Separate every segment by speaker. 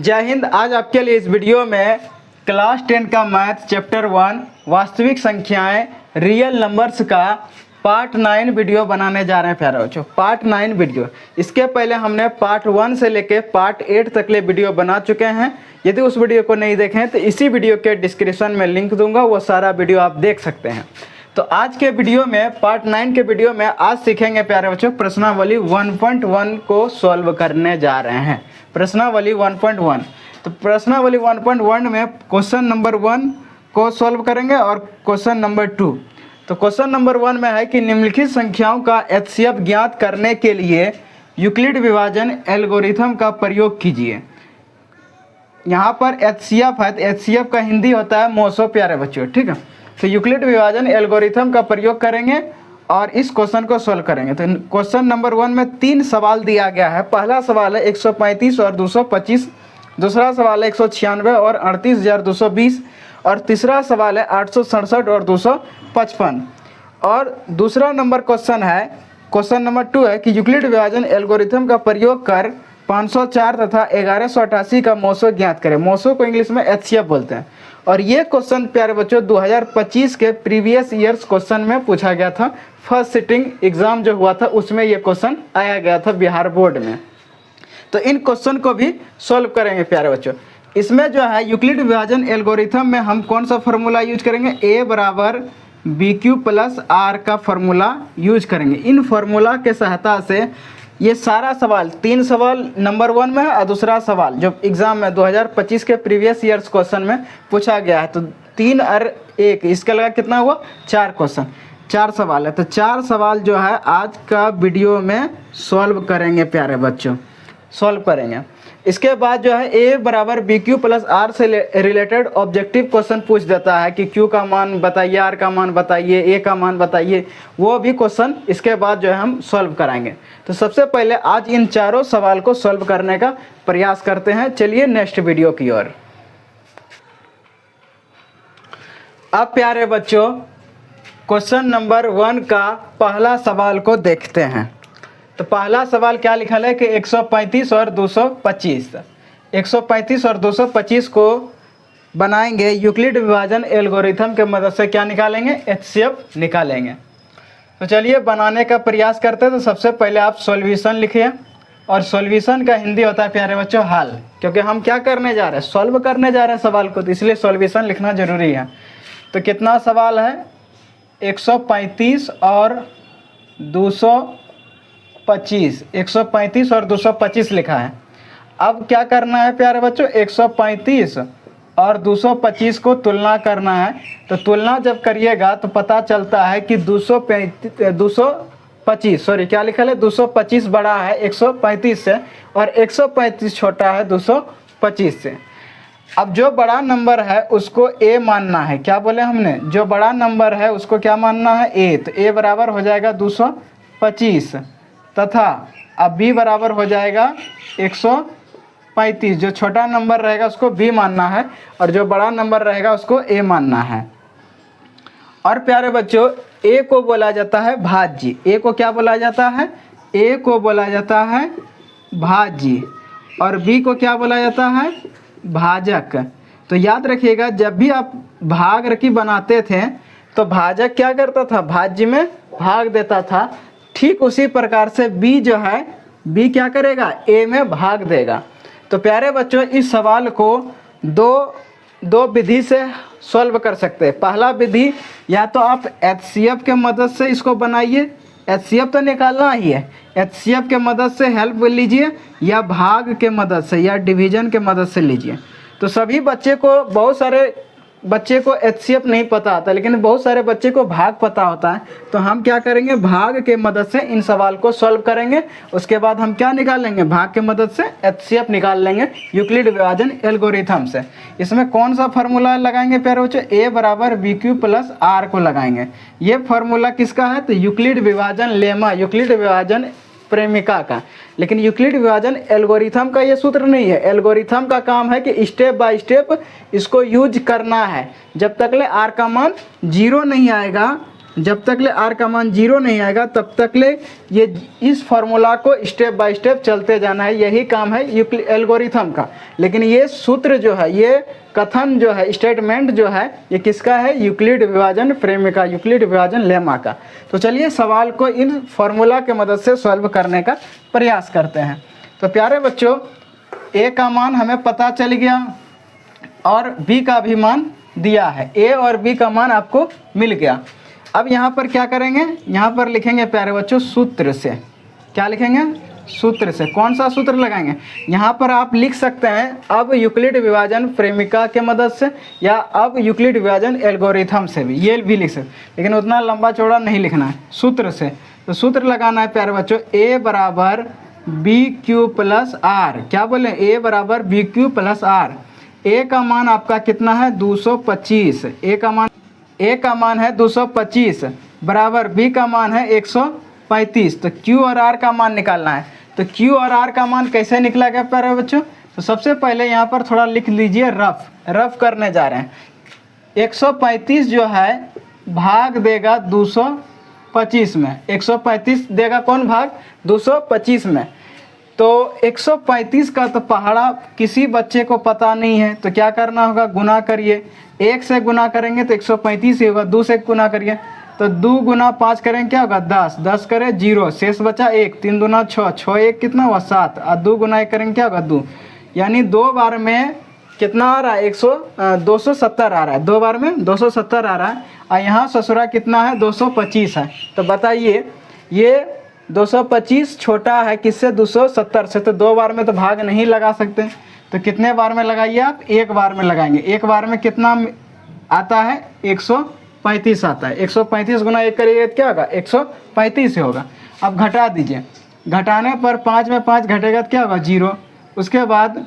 Speaker 1: जय हिंद। आज आपके लिए इस वीडियो में क्लास 10 का मैथ चैप्टर 1 वास्तविक संख्याएं रियल नंबर्स का पार्ट 9 वीडियो बनाने जा रहे हैं प्यारे बच्चों। पार्ट 9 वीडियो, इसके पहले हमने पार्ट 1 से लेके पार्ट 8 तक ले वीडियो बना चुके हैं। यदि उस वीडियो को नहीं देखें तो इसी वीडियो के डिस्क्रिप्शन में लिंक दूंगा, वो सारा वीडियो आप देख सकते हैं। तो आज के वीडियो में पार्ट 9 के वीडियो में आज सीखेंगे प्यारे बच्चों प्रश्नावली 1.1 को सॉल्व करने जा रहे हैं। प्रश्नावली 1.1, तो प्रश्नावली 1.1 में क्वेश्चन नंबर 1 को सॉल्व करेंगे और क्वेश्चन नंबर 2। तो क्वेश्चन नंबर 1 में है कि निम्नलिखित संख्याओं का एचसीएफ ज्ञात करने के लिए यूक्लिड विभाजन एल्गोरिथम का प्रयोग कीजिए। यहाँ पर एचसीएफ है तो एचसीएफ का हिंदी होता है मौसो प्यारे बच्चों, ठीक है। तो यूक्लिड विभाजन एल्गोरिथम का प्रयोग करेंगे और इस क्वेश्चन को सॉल्व करेंगे। तो क्वेश्चन नंबर 1 में 3 सवाल दिया गया है। पहला सवाल है 135 और 225, दूसरा सवाल है 196 और 38,220 और तीसरा सवाल है 867 और 255। और दूसरा नंबर क्वेश्चन है, क्वेश्चन नंबर 2 है कि यूक्लिड विभाजन एल्गोरिथम का प्रयोग कर 504 तथा 1188 का मौसो ज्ञात करें। मौसो को इंग्लिश में एचसीएफ बोलते हैं। और ये क्वेश्चन प्यारे बच्चों 2025 के प्रीवियस ईयर्स क्वेश्चन में पूछा गया था। फर्स्ट सिटिंग एग्जाम जो हुआ था उसमें ये क्वेश्चन आया गया था बिहार बोर्ड में। तो इन क्वेश्चन को भी सॉल्व करेंगे प्यारे बच्चों। इसमें जो है यूक्लिड विभाजन एल्गोरिथम में हम कौन सा फार्मूला यूज करेंगे, a बराबर BQ प्लस R का फार्मूला यूज करेंगे। इन फार्मूला के सहायता से ये सारा सवाल, 3 सवाल नंबर 1 में है और दूसरा सवाल जो एग्जाम में 2025 के प्रीवियस ईयर्स क्वेश्चन में पूछा गया है। तो 3 और 1 इसका लगा कितना हुआ, 4 क्वेश्चन, 4 सवाल है। तो 4 सवाल जो है आज का वीडियो में सॉल्व करेंगे प्यारे बच्चों, सॉल्व करेंगे। इसके बाद जो है a बराबर BQ प्लस R से रिलेटेड ऑब्जेक्टिव क्वेश्चन पूछ देता है कि Q का मान बताइए, R का मान बताइए, A का मान बताइए। वो भी क्वेश्चन इसके बाद जो है हम सॉल्व कराएंगे। तो सबसे पहले आज इन चारों सवाल को सॉल्व करने का प्रयास करते हैं। चलिए नेक्स्ट वीडियो की ओर। अब प्यारे बच्चों क्वेश्चन नंबर 1 का पहला सवाल को देखते हैं। तो पहला सवाल क्या लिखा है कि 135 और 225, 135 और 225 को बनाएंगे यूक्लिड विभाजन एल्गोरिथम के मदद से क्या निकालेंगे, एचसीएफ निकालेंगे। तो चलिए बनाने का प्रयास करते हैं। तो सबसे पहले आप सॉल्यूशन लिखिए और सॉल्यूशन का हिंदी होता है प्यारे बच्चों हल, क्योंकि हम क्या करने जा रहे हैं, सॉल्व करने जा रहे हैं सवाल को, तो इसलिए सॉल्यूशन लिखना जरूरी है। तो कितना सवाल है, 135 और 225, 135 और 225 लिखा है। अब क्या करना है प्यारे बच्चों, 135 और 225 को तुलना करना है। तो तुलना जब करिएगा तो पता चलता है कि 225 सॉरी क्या लिखा है, 225 बड़ा है 135 से और 135 छोटा है 225 से। अब जो बड़ा नंबर है उसको a मानना है। क्या बोले हमने, जो बड़ा नंबर है उसको क्या मानना है, a। तो a बराबर हो जाएगा 225 तथा अब b बराबर हो जाएगा 135। जो छोटा नंबर रहेगा उसको b मानना है और जो बड़ा नंबर रहेगा उसको a मानना है। और प्यारे बच्चों a को बोला जाता है भाज्य। a को क्या बोला जाता है, a को बोला जाता है भाज्य और b को क्या बोला जाता है, भाजक। तो याद रखिएगा जब भी आप भाग रखी बनाते थे तो भाजक क्या करता था, भाज्य में भाग देता था। ठीक उसी प्रकार से b जो है, b क्या करेगा, a में भाग देगा। तो प्यारे बच्चों इस सवाल को दो विधि से सॉल्व कर सकते हैं। पहला विधि, या तो आप एचसीएफ के मदद से इसको बनाइए, एचसीएफ तो निकालना ही है, एचसीएफ के मदद से हेल्प लीजिए, या भाग के मदद से या डिवीजन के मदद से लीजिए। तो सभी बच्चे को, बहुत सारे बच्चे को एचसीएफ नहीं पता आता, लेकिन बहुत सारे बच्चे को भाग पता होता है। तो हम क्या करेंगे, भाग के मदद से इन सवाल को सॉल्व करेंगे। उसके बाद हम क्या निकालेंगे, भाग के मदद से एचसीएफ निकाल लेंगे यूक्लिड विभाजन एल्गोरिथम से। इसमें कौन सा फार्मूला लगाएंगे प्यारे बच्चों, a बराबर BQ प्लस R को लगाएंगे। ये फार्मूला किसका है, तो यूक्लिड विभाजन लेमा, यूक्लिड विभाजन प्रेमिका का। लेकिन यूक्लिड विभाजन एल्गोरिथम का ये सूत्र नहीं है। एल्गोरिथम का काम है कि स्टेप बाय स्टेप इसको यूज करना है। जब तक ले R का मान 0 नहीं आएगा जब तक ले आर का मान 0 नहीं आएगा तब तक ले ये इस फॉर्मूला को स्टेप बाय स्टेप चलते जाना है। यही काम है एल्गोरिथम का। लेकिन ये सूत्र जो है, ये कथन जो है, स्टेटमेंट जो है, ये किसका है? यूक्लिड विभाजन प्रेमिका, यूक्लिड विभाजन लेमा का। तो चलिए सवाल को इन फॉर्मूला के मदद से सॉल्व करने का प्रयास करते हैं। तो प्यारे बच्चों, ए का मान हमें पता चल गया और बी का भी मान दिया है। ए और बी का मान आपको मिल गया। अब यहाँ पर क्या करेंगे? यहाँ पर लिखेंगे प्यारे बच्चों सूत्र से। क्या लिखेंगे? सूत्र से। कौन सा सूत्र लगाएंगे? यहाँ पर आप लिख सकते हैं अब यूक्लिड विभाजन प्रेमिका के मदद से, या अब यूक्लिड विभाजन एल्गोरिथम से भी, ये भी लिख सकते, लेकिन उतना लंबा चौड़ा नहीं लिखना है, सूत्र से। तो सूत्र लगाना है प्यारे बच्चों, ए बराबर बी क्यू प्लस आर। क्या बोले? ए बराबर बी क्यू प्लस आर। ए का मान आपका कितना है? 225। ए का मान है 225 बराबर बी का मान है 135। तो क्यू और आर का मान निकालना है। तो क्यू और आर का मान कैसे निकला गया प्यारे बच्चों? तो सबसे पहले यहाँ पर थोड़ा लिख लीजिए, रफ करने जा रहे हैं। 135 जो है भाग देगा 225 में। 135 देगा कौन भाग? 225 में। तो 135 का तो पहाड़ा किसी बच्चे को पता नहीं है, तो क्या करना होगा? गुना करिए। 1 से गुना करेंगे तो 135 ही होगा। 2 से गुना करिए तो 2 गुना 5 करेंगे क्या होगा? 10। 10 करे 0, शेष बचा 1। 3 दूना 6, 6 1 कितना हुआ? 7। और 2 गुना 1 करेंगे क्या होगा? 2। यानी 2 बार में कितना आ रहा है? 270 आ रहा है। 2 बार में 270 आ रहा है। और यहाँ ससुरा कितना है? 225 है। तो बताइए ये 225 छोटा है किससे? 270 से। तो 2 बार में तो भाग नहीं लगा सकते, तो कितने बार में लगाइए आप? 1 बार में लगाएंगे। 1 बार में कितना आता है? 135 आता है। 135 गुना 1 करिए क्या होगा? 135 ही होगा। अब घटा दीजिए। घटाने पर 5 में 5 घटेगा तो क्या होगा? 0। उसके बाद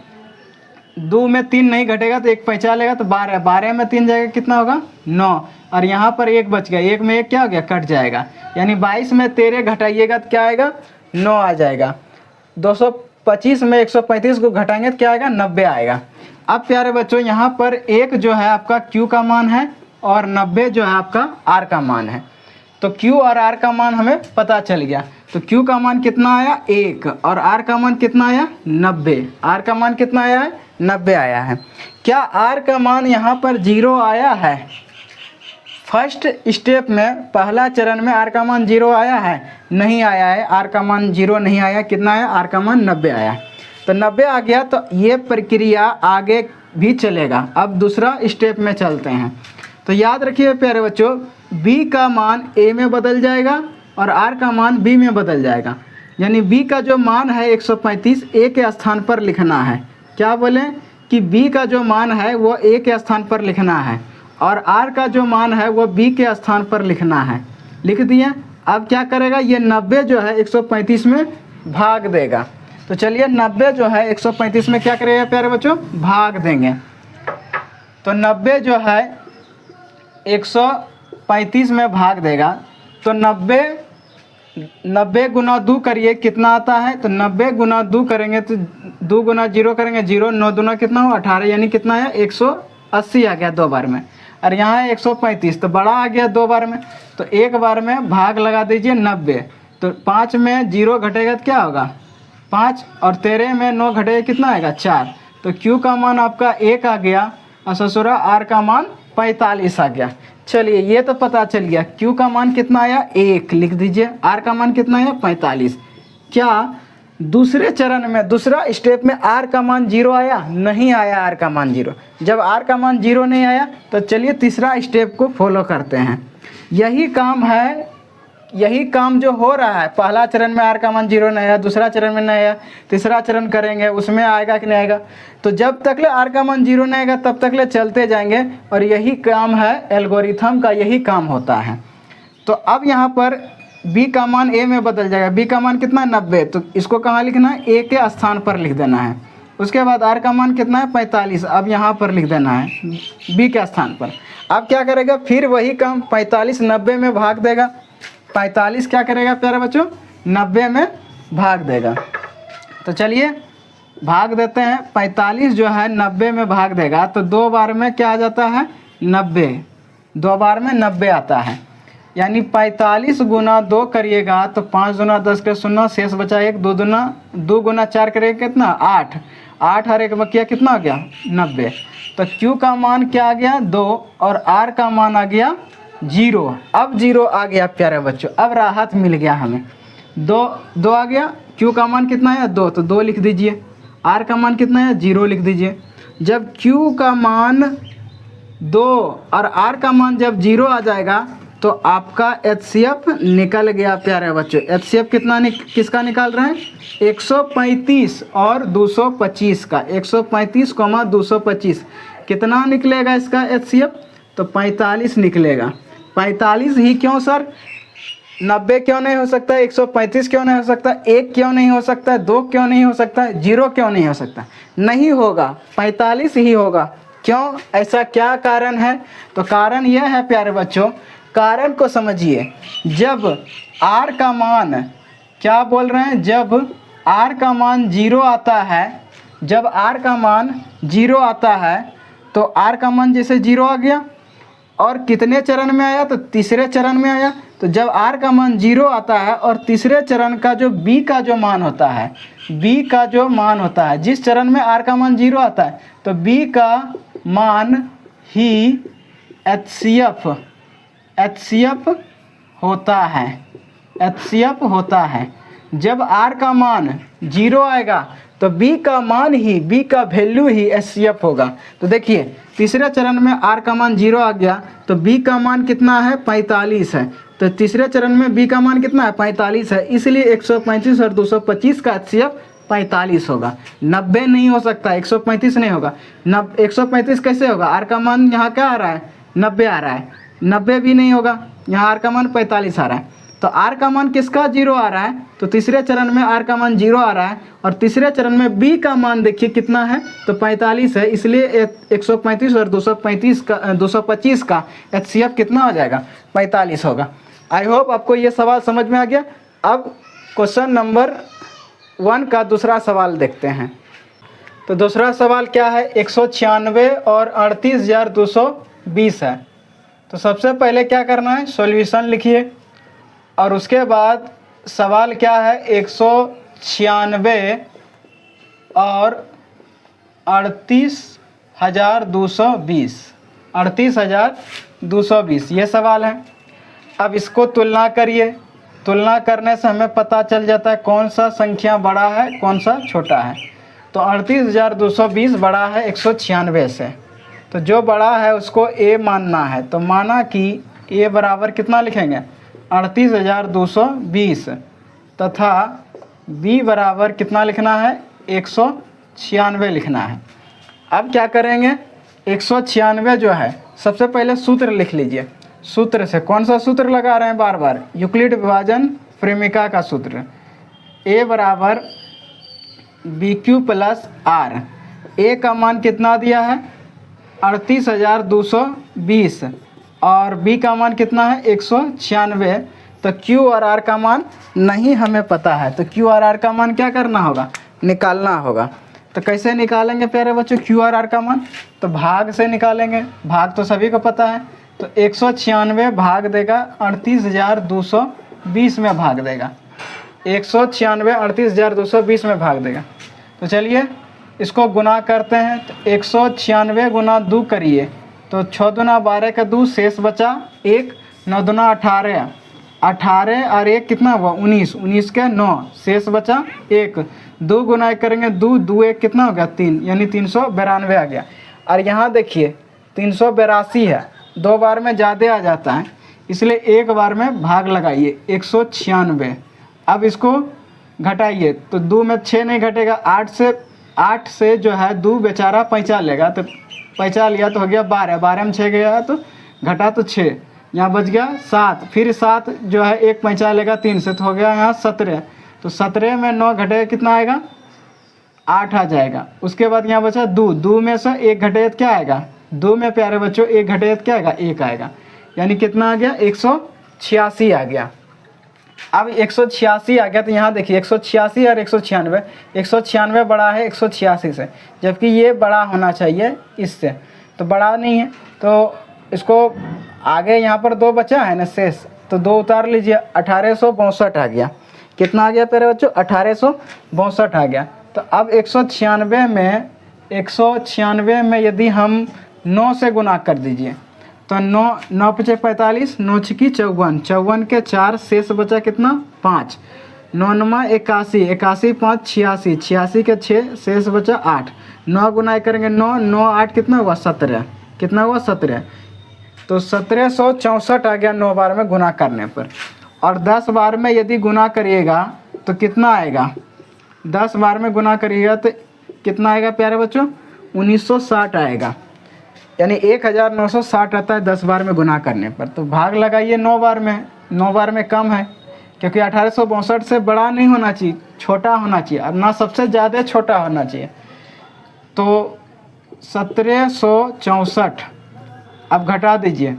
Speaker 1: 2 में 3 नहीं घटेगा तो 1 पैंचा लेगा तो 12। 12 में 3 जाएगा कितना होगा? 9। और यहाँ पर 1 बच गया। 1 में 1 क्या हो गया? कट जाएगा। यानी 22 में 13 घटाइएगा तो क्या आएगा? 9 आ जाएगा। 225 में 135 को घटाएंगे तो क्या आएगा? 90 आएगा। अब प्यारे बच्चों यहाँ पर 1 जो है आपका Q का मान है और 90 जो है आपका R का मान है। तो Q और R का मान हमें पता चल गया। तो Q का मान कितना आया? 1। और R का मान कितना आया? 90। R का मान कितना आया है? 90 आया है। क्या R का मान यहाँ पर 0 आया है? फर्स्ट स्टेप में, पहला चरण में R का मान 0 आया है? नहीं आया है। R का मान 0 नहीं आया। कितना आया? R का मान 90 आया। तो 90 आ गया तो ये प्रक्रिया आगे भी चलेगा। अब दूसरा स्टेप में चलते हैं। तो याद रखिए प्यारे बच्चों, B का मान A में बदल जाएगा और R का मान B में बदल जाएगा। यानी B का जो मान है 135 A के स्थान पर लिखना है। क्या बोलें कि B का जो मान है वो A के स्थान पर लिखना है और R का जो मान है वो B के स्थान पर लिखना है। लिख दिए। अब क्या करेगा? ये 90 जो है 135 में भाग देगा। तो चलिए 90 जो है 135 में क्या करेगा प्यारे बच्चों? भाग देंगे। तो 90 जो है 135 में भाग देगा। तो 90 गुना 2 करिए कितना आता है? तो 90 गुना 2 करेंगे तो 2 गुना 0 करेंगे 0। 9 दूना कितना हो? 18। यानी कितना है? 180 आ गया 2 बार में। और यहाँ है 135 तो बड़ा आ गया 2 बार में। तो 1 बार में भाग लगा दीजिए 90। तो 5 में 0 घटेगा तो क्या होगा? 5। और 13 में 9 घटेगा कितना आएगा? 4। तो Q का मान आपका 1 आ गया और ससुरा R का मान 45 आ गया। चलिए ये तो पता चल गया। Q का मान कितना आया? 1 लिख दीजिए। R का मान कितना आया? 45। क्या दूसरे चरण में, दूसरा स्टेप में R का मान 0 आया? नहीं आया R का मान 0। जब R का मान 0 नहीं आया तो चलिए तीसरा स्टेप को फॉलो करते हैं। यही काम है, यही काम जो हो रहा है। पहला चरण में R का मान 0 नहीं आया, दूसरा चरण में नहीं आया, तीसरा चरण करेंगे उसमें आएगा कि नहीं आएगा। तो जब तक ले R का मान 0 नहीं आएगा तब तक ले चलते जाएंगे और यही काम है एल्गोरिथम का, यही काम होता है। तो अब यहाँ पर B का मान A में बदल जाएगा। B का मान कितना? 90। तो इसको कहाँ लिखना है? A के स्थान पर लिख देना है। उसके बाद R का मान कितना है? 45। अब यहाँ पर लिख देना है B के स्थान पर। अब क्या करेगा? फिर वही काम, 45 90 में भाग देगा। 45 क्या करेगा प्यारे बच्चों? 90 में भाग देगा। तो चलिए भाग देते हैं। 45 जो है 90 में भाग देगा तो 2 बार में क्या आ जाता है? 90। 2 बार में 90 आता है। यानी 45 गुना 2 करिएगा तो 5 दूना 10 के 0, शेष बचा 1, 2 गुना 4 करिएगा कितना 8, 8 और 1 बकिया कितना हो गया 90। तो Q का मान क्या आ गया 2 और R का मान आ गया 0। अब 0 आ गया प्यारे बच्चों, अब राहत मिल गया हमें। 2 आ गया, Q का मान कितना है 2, तो 2 लिख दीजिए। R का मान कितना है 0 लिख दीजिए। जब Q का मान 2 और R का मान जब 0 आ जाएगा तो आपका HCF निकल गया प्यारे बच्चों। HCF कितना किसका निकाल रहे हैं 135 और 225 का, 135, 225 कितना निकलेगा इसका HCF, तो 45 निकलेगा। 45 ही क्यों सर, 90 क्यों नहीं हो सकता, 135 क्यों नहीं हो सकता, 1 क्यों नहीं हो सकता, 2 क्यों नहीं हो सकता, 0 क्यों नहीं हो सकता, नहीं होगा, 45 ही होगा। क्यों, ऐसा क्या कारण है, तो कारण यह है प्यारे बच्चों, कारण को समझिए। जब R का मान, क्या बोल रहे हैं, जब R का मान 0 आता है, जब R का मान 0 आता है तो R का मान जैसे 0 आ गया और कितने चरण में आया, तो तीसरे चरण में आया। तो जब R का मान 0 आता है और तीसरे चरण का जो B का जो मान होता है, B का जो मान होता है, जिस चरण में R का मान 0 आता है तो B का मान ही HCF होता है, HCF होता है। जब R का मान 0 आएगा तो B का मान ही, B का वैल्यू ही HCF होगा। तो देखिए तीसरे चरण में R का मान 0 आ गया तो B का मान कितना है 45 है, तो तीसरे चरण में B का मान कितना है 45 है, इसलिए 135 और 225 का HCF 45 होगा। 90 नहीं हो सकता, 135 नहीं होगा। 135 कैसे होगा, R का मान यहाँ क्या आ रहा है 90 आ रहा है, 90 भी नहीं होगा, यहाँ R का मान 45 आ रहा है। तो R का मान किसका 0 आ रहा है, तो तीसरे चरण में R का मान 0 आ रहा है और तीसरे चरण में B का मान देखिए कितना है, तो 45 है, इसलिए 135 और 225 का HCF कितना हो जाएगा 45 होगा। आई होप आपको ये सवाल समझ में आ गया। अब क्वेश्चन नंबर 1 का दूसरा सवाल देखते हैं। तो दूसरा सवाल क्या है, 196 और 38,220 है। तो सबसे पहले क्या करना है, सॉल्यूशन लिखिए और उसके बाद सवाल क्या है 196 और 38,220, 38,220 ये सवाल है। अब इसको तुलना करिए, तुलना करने से हमें पता चल जाता है कौन सा संख्या बड़ा है कौन सा छोटा है। तो 38,220 बड़ा है 196 से, तो जो बड़ा है उसको A मानना है। तो माना कि A बराबर कितना लिखेंगे 38,220 तथा B बराबर कितना लिखना है 196 लिखना है। अब क्या करेंगे, 196 जो है सबसे पहले सूत्र लिख लीजिए। सूत्र से कौन सा सूत्र लगा रहे हैं बार बार, यूक्लिड विभाजन प्रेमिका का सूत्र, A बराबर BQ प्लस R। A का मान कितना दिया है 38,220 और B का मान कितना है 196। तो Q और R का मान नहीं हमें पता है, तो Q और R का मान क्या करना होगा, निकालना होगा। तो कैसे निकालेंगे प्यारे बच्चों Q और R का मान, तो भाग से निकालेंगे, भाग तो सभी को पता है। तो 196 भाग देगा 38,220 में भाग देगा, 196 38,220 में भाग देगा। तो चलिए इसको गुना करते हैं। तो 196 गुना 2 करिए, तो 6 दूना 12 का 2, शेष बचा 1, 9 दूना 18, 18 और 1 कितना हुआ 19, 19 के 9, शेष बचा 1, 2 गुना 1 करेंगे 2, 2 1 कितना हो गया 3, यानी 392 आ गया। और यहाँ देखिए 382 है, 2 बार में ज़्यादा आ जाता है, इसलिए 1 बार में भाग लगाइए 196। अब इसको घटाइए, तो 2 में 6 नहीं घटेगा, 8 से जो है 2 बेचारा पैंचा लेगा, तो पैंचा लिया तो हो गया 12, 12 में 6 गया तो घटा तो 6, यहाँ बच गया 7, फिर 7 जो है 1 पैंचा लेगा 3 से, तो हो गया यहाँ 17। तो 17 में 9 घटेगा कितना आएगा 8 आ जाएगा। उसके बाद यहाँ बचा 2, 2 में से 1 घटे तो क्या आएगा, 2 में प्यारे बच्चों 1 घटे तो क्या आएगा 1 आएगा, यानी कितना आ गया 186 आ गया। अब 186 आ गया, तो यहाँ देखिए 186 और 196, 196 बड़ा है 186 से, जबकि ये बड़ा होना चाहिए इससे, तो बड़ा नहीं है। तो इसको आगे यहाँ पर 2 बचा है ना शेष, तो 2 उतार लीजिए, 1862 आ गया। कितना आ गया प्यारे बच्चों? 1862 आ गया। तो अब 196 में यदि हम 9 से गुना कर दीजिए तो 9 पचे 45, 9 छकी 54, 54 के 4 शेष बचा कितना? 5, 9 नमा 81, 81 5 86, 86 के 6 शेष बचा 8, 9 गुना करेंगे 9, 9 8 कितना हुआ? 17। कितना हुआ? 17। तो 1764 आ गया 9 बार में गुना करने पर। और 10 बार में यदि गुना करिएगा तो कितना आएगा? 10 बार में गुना करिएगा तो कितना आएगा प्यारे बच्चों? 1960 आएगा। यानी 1960 आता है 10 बार में गुना करने पर। तो भाग लगाइए 9 बार में, 9 बार में कम है क्योंकि 1862 से बड़ा नहीं होना चाहिए, छोटा होना चाहिए, और ना सबसे ज़्यादा छोटा होना चाहिए। तो 1764 अब घटा दीजिए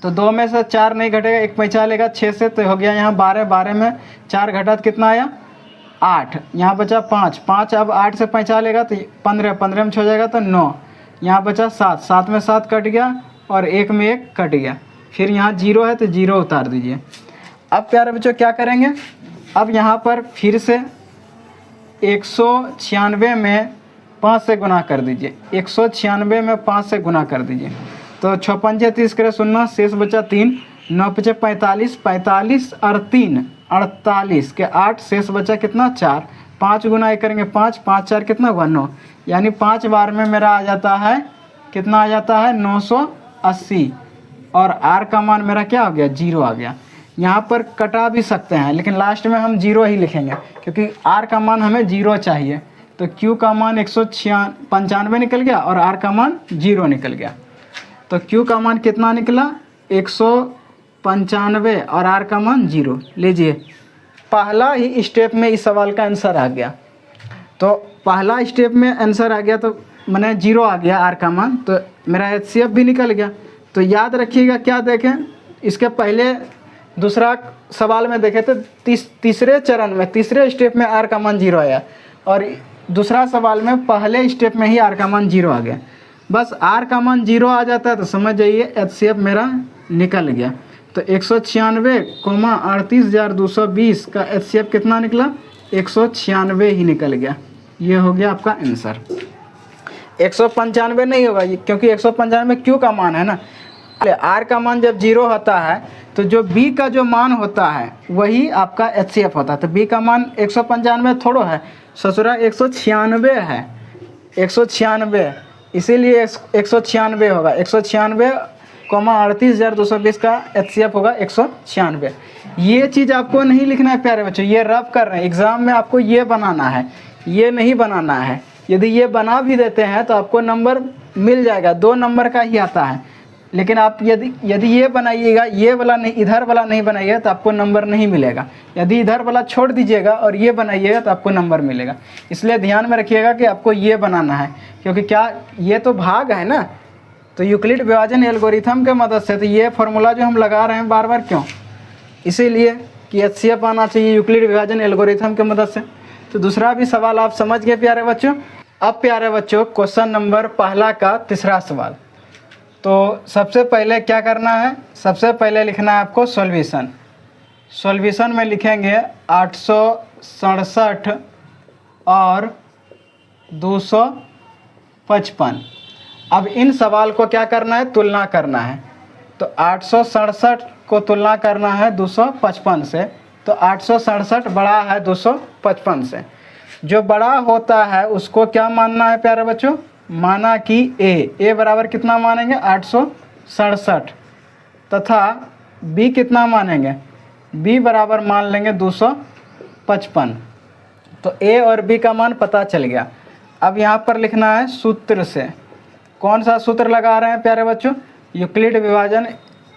Speaker 1: तो 2 में से 4 नहीं घटेगा, 1 पैंचा लेगा 6 से, तो हो गया यहाँ 12, 12 में 4 घटा तो कितना आया? 8। यहाँ बचा 5, 5 अब 8 से पैंचा लेगा तो 15, 15 में 6 हो जाएगा तो 9, यहाँ बचा 7, 7 में 7 कट गया और 1 में 1 कट गया। फिर यहाँ 0 है तो 0 उतार दीजिए। अब प्यारे बच्चों क्या करेंगे? अब यहाँ पर फिर से 196 में 5 से गुना कर दीजिए, 196 में 5 से गुना कर दीजिए। तो 6 पंजे 30 करे 0, शेष बचा 3, 9 पचे 45, 45 और 3 48 के 8, शेष बचा कितना? 4, 5 गुना करेंगे 5, 5 4 कितना हुआ? 9। यानी 5 बार में मेरा आ जाता है कितना? आ जाता है 980। और आर का मान मेरा क्या हो गया? 0 आ गया। यहाँ पर कटा भी सकते हैं लेकिन लास्ट में हम 0 ही लिखेंगे क्योंकि आर का मान हमें 0 चाहिए। तो क्यू का मान 195 निकल गया और आर का मान 0 निकल गया। तो क्यू का मान कितना निकला? 195 और आर का मान 0। लीजिए पहला ही स्टेप में इस सवाल का आंसर आ गया। तो पहला स्टेप में आंसर आ गया तो मैंने 0 आ गया आर का मान, तो मेरा HCF भी निकल गया। तो याद रखिएगा क्या देखें, इसके पहले दूसरा सवाल में देखे तो तीसरे चरण में, तीसरे स्टेप में आर का मान 0 आया और दूसरा सवाल में पहले स्टेप में ही आर का मान 0 आ गया। बस आर का मान 0 आ जाता है तो समझ जाइए HCF मेरा निकल गया। तो 196,38,220 का HCF कितना निकला? 196 ही निकल गया। ये हो गया आपका आंसर। 195 नहीं होगा ये, क्योंकि 195 क्यू का मान है ना। आर का मान जब 0 होता है तो जो बी का जो मान होता है वही आपका HCF होता है। तो बी का मान 195 थोड़ो है ससुरा, 196 है, 196, इसीलिए 196 होगा। 196,38,220 का HCF होगा 196। ये चीज़ आपको नहीं लिखना है प्यारे बच्चों, ये रफ कर रहे हैं। एग्ज़ाम में आपको ये बनाना है, ये नहीं बनाना है। यदि ये बना भी देते हैं तो आपको नंबर मिल जाएगा, 2 नंबर का ही आता है। लेकिन आप यदि ये बनाइएगा, ये वाला नहीं, इधर वाला नहीं बनाइएगा तो आपको नंबर नहीं मिलेगा। यदि इधर वाला छोड़ दीजिएगा और ये बनाइएगा तो आपको नंबर मिलेगा। इसलिए ध्यान में रखिएगा कि आपको ये बनाना है, क्योंकि क्या ये तो भाग है ना। तो यूक्लिड विभाजन एल्गोरिथम के मदद से, तो ये फार्मूला जो हम लगा रहे हैं बार बार क्यों? इसीलिए कि HCF आना चाहिए यूक्लिड विभाजन एल्गोरिथम के मदद से। तो दूसरा भी सवाल आप समझ गए प्यारे बच्चों। अब प्यारे बच्चों क्वेश्चन नंबर पहला का तीसरा सवाल। तो सबसे पहले क्या करना है? सबसे पहले लिखना है आपको सॉल्यूशन। सॉल्यूशन में लिखेंगे 867 और 255। अब इन सवाल को क्या करना है? तुलना करना है। तो 867 को तुलना करना है 255 से। तो 867 बड़ा है 255 से। जो बड़ा होता है उसको क्या मानना है प्यारे बच्चों? माना कि ए बराबर कितना मानेंगे? 867, तथा बी कितना मानेंगे? बी बराबर मान लेंगे 255। तो ए और बी का मान पता चल गया। अब यहाँ पर लिखना है सूत्र से। कौन सा सूत्र लगा रहे हैं प्यारे बच्चों? यूक्लिड विभाजन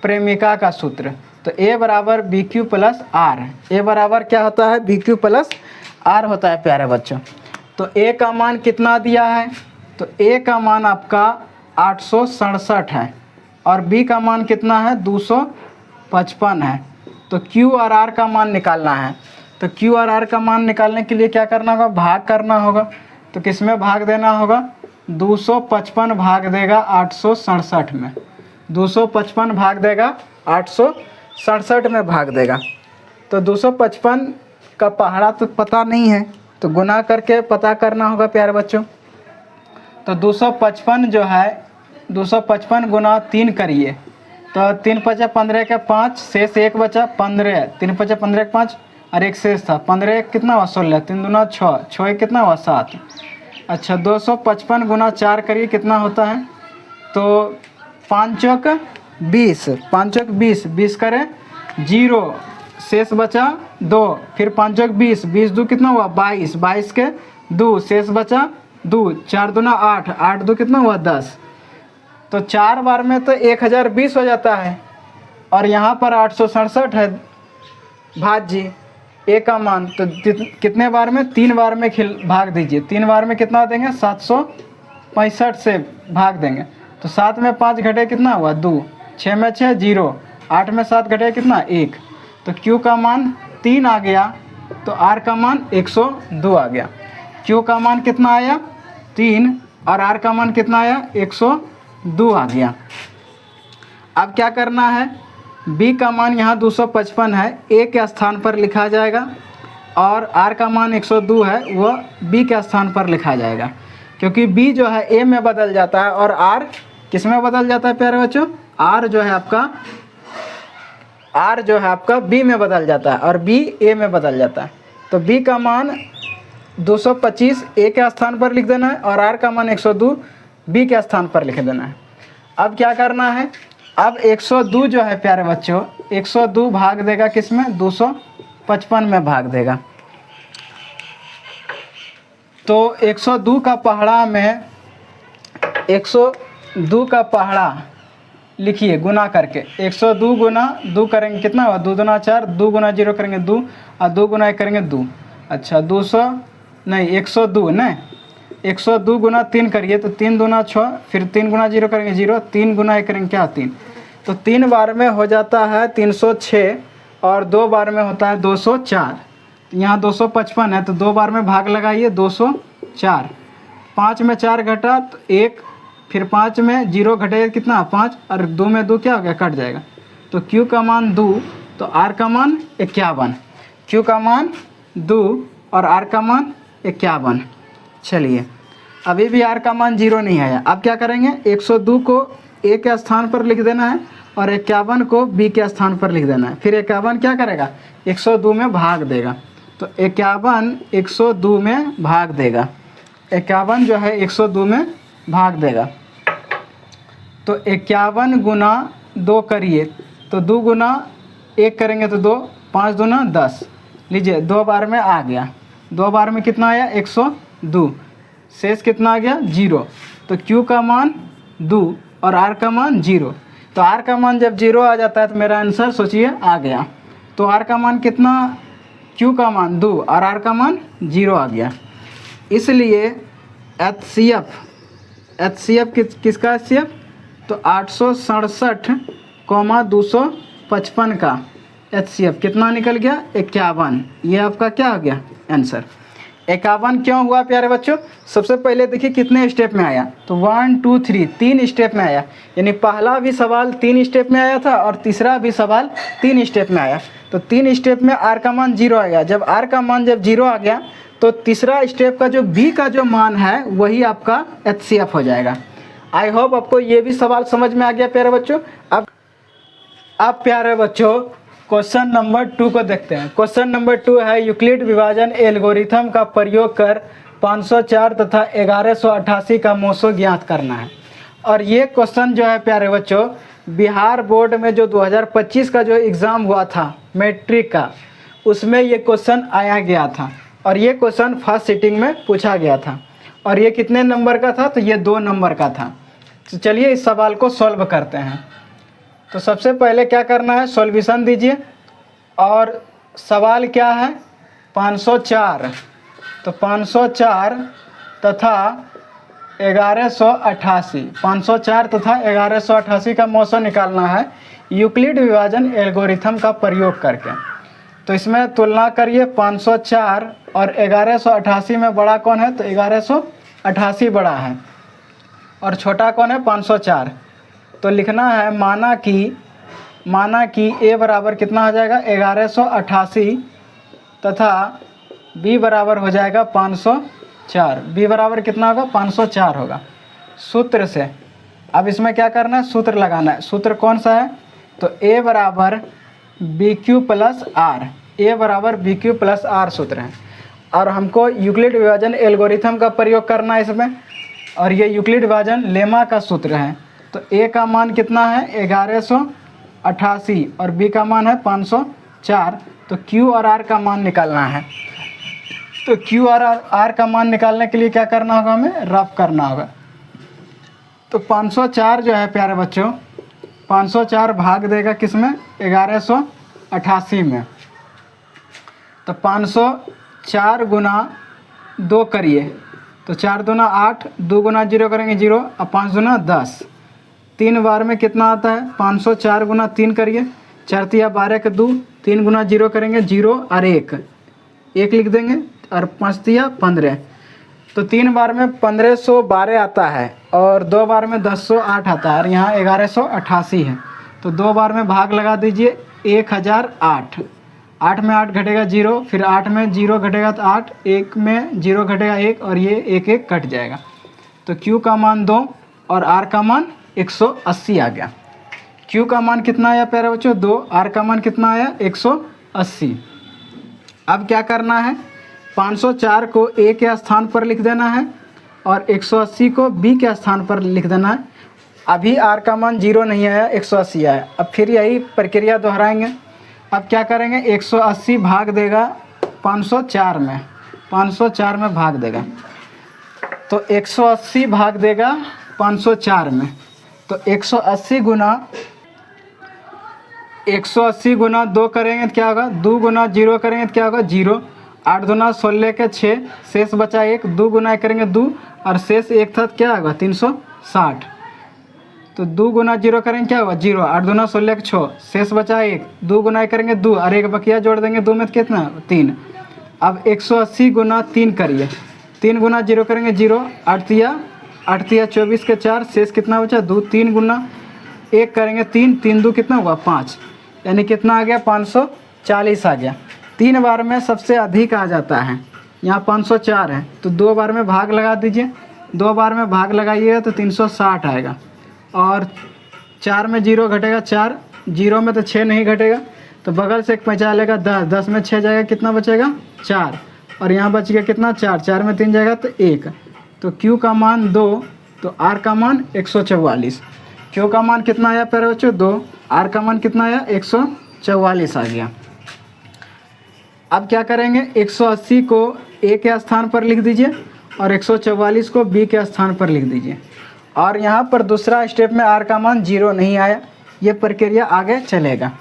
Speaker 1: प्रेमिका का सूत्र। तो ए बराबर बी क्यू प्लस आर। ए बराबर क्या होता है? बी क्यू प्लस आर होता है प्यारे बच्चों। तो ए का मान कितना दिया है? तो ए का मान आपका 867 है और बी का मान कितना है? 255 है। तो क्यू और आर का मान निकालना है। तो क्यू और आर का मान निकालने के लिए क्या करना होगा? भाग करना होगा। तो किस में भाग देना होगा? 255 भाग देगा 867 में। 255 भाग देगा 267 में भाग देगा। तो 255 का पहाड़ा तो पता नहीं है, तो गुना करके पता करना होगा प्यारे बच्चों। तो 255 जो है 255 गुना 3 करिए, तो 3 पचा 15 के 5, शेष 1 बचा 15, 3 पचा 15 के 5 और एक शेष था 15, कितना हुआ 16, 3 दूना 6, 6 कितना हुआ 7। अच्छा 255 गुना 4 करिए, कितना होता है, तो 5 चौक 20, 5 चौक 20, 20 करें 0, शेष बचा 2, फिर 5 चौक 20, 20 दो कितना हुआ 22, 22 के 2, शेष बचा 2, 4 दूना 8, 8 दो कितना हुआ 10। तो 4 बार में तो 1020 हो जाता है, और यहाँ पर 867 है भाज्य ए का मान, तो कितने बार में, 3 बार में भाग दीजिए। 3 बार में कितना देंगे, 765 से भाग देंगे। तो 7 में 5 घटे कितना हुआ 2, 6 में 6 0, 8 में 7 घटे कितना 1। तो Q का मान 3 आ गया, तो R का मान 102 आ गया। Q का मान कितना आया 3 और R का मान कितना आया 102 आ गया। अब क्या करना है, B का मान यहाँ 255 है, A के स्थान पर लिखा जाएगा, और R का मान 102 है वह B के स्थान पर लिखा जाएगा, क्योंकि B जो है A में बदल जाता है और R किस में बदल जाता है प्यारे बच्चों, R जो है आपका B में बदल जाता है और B A में बदल जाता है। तो B का मान 225 A के स्थान पर लिख देना है और R का मान 102 B के स्थान पर लिख देना है। अब क्या करना है, अब 102 जो है प्यारे बच्चों 102 भाग देगा किस में, 255 में भाग देगा। तो 102 का पहाड़ा में 102 का पहाड़ा लिखिए गुना करके, 102 गुना 2 करेंगे कितना हुआ 2 दूना 4, 2 गुना 0 करेंगे 2 और 2 गुना 1 करेंगे 2। अच्छा 102 नहीं 102 गुना 3 करिए, तो 3 दूना 6, फिर 3 गुना 0 करेंगे 0, 3 गुना 1 करेंगे क्या 3। तो 3 बार में हो जाता है 306 और 2 बार में होता है 204। यहाँ 255 है तो 2 बार में भाग लगाइए 204, 5 में 4 घटा तो 1, फिर 5 में 0 घटेगा कितना 5, और 2 में 2 क्या हो गया कट जाएगा। तो Q का मान 2, तो R का मान 51, Q का मान 2 और R का मान 51। चलिए अभी भी R का मान 0 नहीं आया। अब क्या करेंगे, 102 को A के स्थान पर लिख देना है और 51 को B के स्थान पर लिख देना है। फिर 51 क्या करेगा 102 में भाग देगा, तो 51 102 में भाग देगा, 51 जो है 102 में भाग देगा। तो 51 गुना 2 करिए, तो 2 गुना 1 करेंगे तो 2, 5 दूना 10, लीजिए 2 बार में आ गया, 2 बार में कितना आया 102, शेष कितना आ गया 0। तो Q का मान 2 और R का मान 0। तो R का मान जब 0 आ जाता है तो मेरा आंसर सोचिए आ गया। तो R का मान कितना, Q का मान 2 और R का मान 0 आ गया। इसलिए HCF किसका HCF, तो 867,255 का HCF कितना निकल गया 51। ये आपका क्या हो गया आंसर। 51 क्यों हुआ प्यारे बच्चों, सबसे पहले देखिए कितने स्टेप में आया, तो 1 2 3 3 स्टेप में आया, यानी पहला भी सवाल 3 स्टेप में आया था और तीसरा भी सवाल 3 स्टेप में आया। तो 3 स्टेप में R का मान 0 आएगा, जब R का मान जब 0 आ गया तो तीसरा स्टेप का जो B का जो मान है वही आपका HCF हो जाएगा। आई होप आपको ये भी सवाल समझ में आ गया प्यारे बच्चों। अब प्यारे बच्चों क्वेश्चन नंबर 2 को देखते हैं। क्वेश्चन नंबर 2 है यूक्लिड विभाजन एल्गोरिथम का प्रयोग कर 504 तथा 1188 का मोसो ज्ञात करना है। और ये क्वेश्चन जो है प्यारे बच्चों बिहार बोर्ड में जो 2025 का जो एग्ज़ाम हुआ था मैट्रिक का, उसमें ये क्वेश्चन आया गया था और ये क्वेश्चन फर्स्ट सिटिंग में पूछा गया था। और ये कितने नंबर का था, तो ये 2 नंबर का था। तो चलिए इस सवाल को सॉल्व करते हैं। तो सबसे पहले क्या करना है, सॉल्यूशन दीजिए। और सवाल क्या है 504, तो 504 तथा 1188, 504 तथा 1188 का मोसो निकालना है यूक्लिड विभाजन एल्गोरिथम का प्रयोग करके। तो इसमें तुलना करिए 504 और 1188 में बड़ा कौन है, तो 1188 बड़ा है और छोटा कौन है 504। तो लिखना है माना कि माना कि ए बराबर कितना हो जाएगा 1188 तथा बी बराबर हो जाएगा 504। बी बराबर कितना होगा 504 होगा। सूत्र से अब इसमें क्या करना है, सूत्र लगाना है। सूत्र कौन सा है, तो ए बराबर बी क्यू प्लस आर, ए बराबर बी क्यू प्लस आर सूत्र है। और हमको यूक्लिड विभाजन एल्गोरिथम का प्रयोग करना है इसमें, और ये यूक्लिड विभाजन लेमा का सूत्र है। तो ए का मान कितना है 1188 और बी का मान है 504। तो क्यू और आर का मान निकालना है। तो क्यू और आर का मान निकालने के लिए क्या करना होगा, हमें रफ करना होगा। तो 504 जो है प्यारे बच्चों, 504 भाग देगा किस में 1188 में। तो 504 गुना 2 करिए, तो 4 दूना 8, 2 गुना 0 करेंगे 0, अब 5 दूना 10। 3 बार में कितना आता है 504 गुना 3 करिए, 4 तिया 12 के 2, 3 गुना 0 करेंगे 0 और 1 लिख देंगे, और 5 तिया 15। तो 3 बार में 1512 आता है और 2 बार में 1008 आता है, और यहाँ 1188 है। तो 2 बार में भाग लगा दीजिए 1008। 8 में 8 घटेगा 0, फिर 8 में 0 घटेगा तो 8, 1 में 0 घटेगा 1, और ये 1 1 कट जाएगा। तो Q का मान 2 और R का मान 180 आ गया। Q का मान कितना आया प्यारे बच्चों 2, R का मान कितना आया 180। अब क्या करना है, 504 को A के स्थान पर लिख देना है और 180 को B के स्थान पर लिख देना है। अभी R का मान 0 नहीं आया, 180 आया। अब फिर यही प्रक्रिया दोहराएंगे। अब क्या करेंगे, 180 भाग देगा 504 में, 504 में भाग देगा। तो 180 भाग देगा 504 में, तो 180 गुना 2 करेंगे तो क्या होगा, 2 गुना 0 करेंगे तो क्या होगा 0। 8 दूना 16 के 6, शेष बचा 1, 2 गुना करेंगे 2 और शेष 1 था तो क्या होगा 360। तो 2 गुना 0 करेंगे क्या होगा 0, 8 दूना 16 के 6, शेष बचा 1, 2 गुना करेंगे 2 और 1 बकिया जोड़ देंगे 2 में तो कितना 3। अब 180 गुना 3 करिए, 3 गुना 0 करेंगे 0, 8 तिया 24 के 4, शेष कितना बचा 2, 3 गुना 1 करेंगे 3, 3 2 कितना हुआ 5, यानी कितना आ गया 540 आ गया। 3 बार में सबसे अधिक आ जाता है, यहाँ 504 है, तो 2 बार में भाग लगा दीजिए। 2 बार में भाग लगाइएगा तो 360 आएगा, और 4 में 0 घटेगा 4, 0 में तो 6 नहीं घटेगा, तो बगल से एक पैंचा लेगा 10, 10 में 6 जाएगा कितना बचेगा 4, और यहाँ बच गया कितना 4, 4 में 3 जाएगा तो 1। तो Q का मान 2, तो R का मान 144। Q का मान कितना आया प्यारे बच्चों 2, R का मान कितना आया 144 आ गया। अब क्या करेंगे, 180 को A के स्थान पर लिख दीजिए और 144 को B के स्थान पर लिख दीजिए। और यहाँ पर दूसरा स्टेप में R का मान 0 नहीं आया, ये प्रक्रिया आगे चलेगा।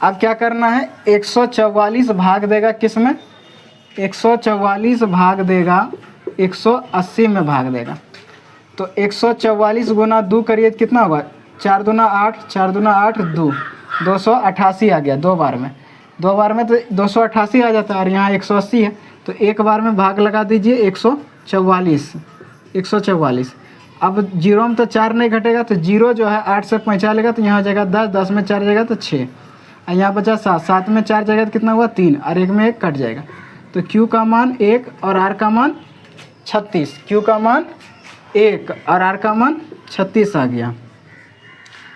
Speaker 1: अब क्या करना है, 144 भाग देगा किस में, 144 भाग देगा 180 में भाग देगा। तो 144 गुना 2 करिए तो कितना होगा, 4 दूना 8, 4 दूना 8 2, 288 आ गया। 2 बार में, 2 बार में तो 288 आ जाता है, और यहाँ 180 है, तो 1 बार में भाग लगा दीजिए 144। अब 0 में तो 4 नहीं घटेगा, तो 0 जो है 8 से पैंचा लेगा तो यहाँ जाएगा 10, 10 में 4 जाएगा तो 6, और यहाँ बचा 7, 7 में 4 जाएगा तो कितना हुआ 3, और 1 में 1 कट जाएगा। तो Q का मान 1 और R का मान 36। Q का मान 1 और R का मान 36 आ गया।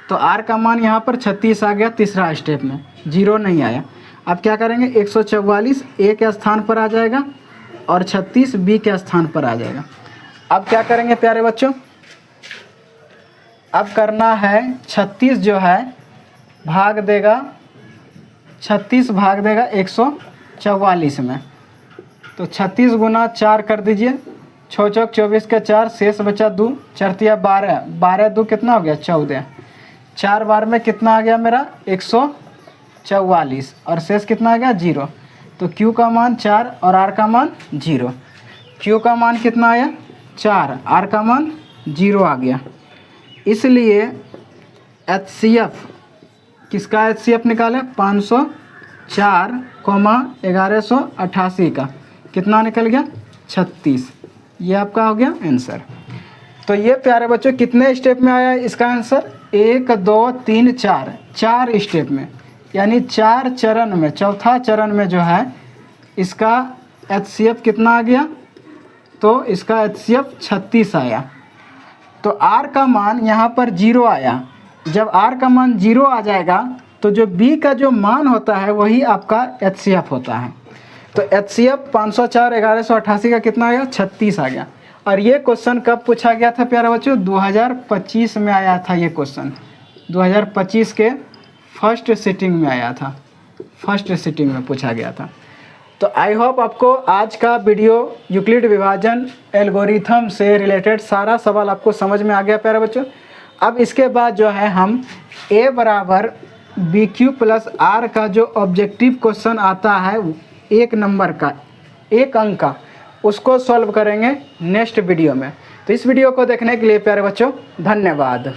Speaker 1: तो R का मान यहाँ पर 36 आ गया तीसरा स्टेप में, 0 नहीं आया। अब क्या करेंगे, 144 A के स्थान पर आ जाएगा और 36 B के स्थान पर आ जाएगा। अब क्या करेंगे प्यारे बच्चों, अब करना है 36 जो है भाग देगा 144 में। तो 36 गुना 4 कर दीजिए, 6 चौक 24 के 4, शेष बचा 2, 4 तिया 12, 12 2 कितना हो गया 14। 4 बार में कितना आ गया मेरा 144, और शेष कितना आ गया 0। तो Q का मान 4 और R का मान 0। Q का मान कितना आया 4, R का मान 0 आ गया। इसलिए HCF, किसका HCF निकाले, 504, 1188 का कितना निकल गया 36। ये आपका हो गया आंसर। तो ये प्यारे बच्चों कितने स्टेप में आया इसका आंसर, 1 2 3 4 4 स्टेप में, यानी 4 चरण में, चौथा चरण में जो है इसका HCF कितना आ गया, तो इसका HCF 36 आया। तो R का मान यहाँ पर 0 आया। जब R का मान 0 आ जाएगा तो जो B का जो मान होता है वही आपका HCF होता है। तो HCF 504 1188 का कितना आ गया, 36 आ गया। और ये क्वेश्चन कब पूछा गया था प्यारे बच्चों, 2025 में आया था। ये क्वेश्चन 2025 के फर्स्ट सिटिंग में आया था, फर्स्ट सिटिंग में पूछा गया था। तो आई होप आपको आज का वीडियो यूक्लिड विभाजन एल्गोरिथम से रिलेटेड सारा सवाल आपको समझ में आ गया प्यारे बच्चों। अब इसके बाद जो है हम A बराबर BQ प्लस R का जो ऑब्जेक्टिव क्वेश्चन आता है 1 नंबर का, 1 अंक का, उसको सॉल्व करेंगे नेक्स्ट वीडियो में। तो इस वीडियो को देखने के लिए प्यारे बच्चों धन्यवाद।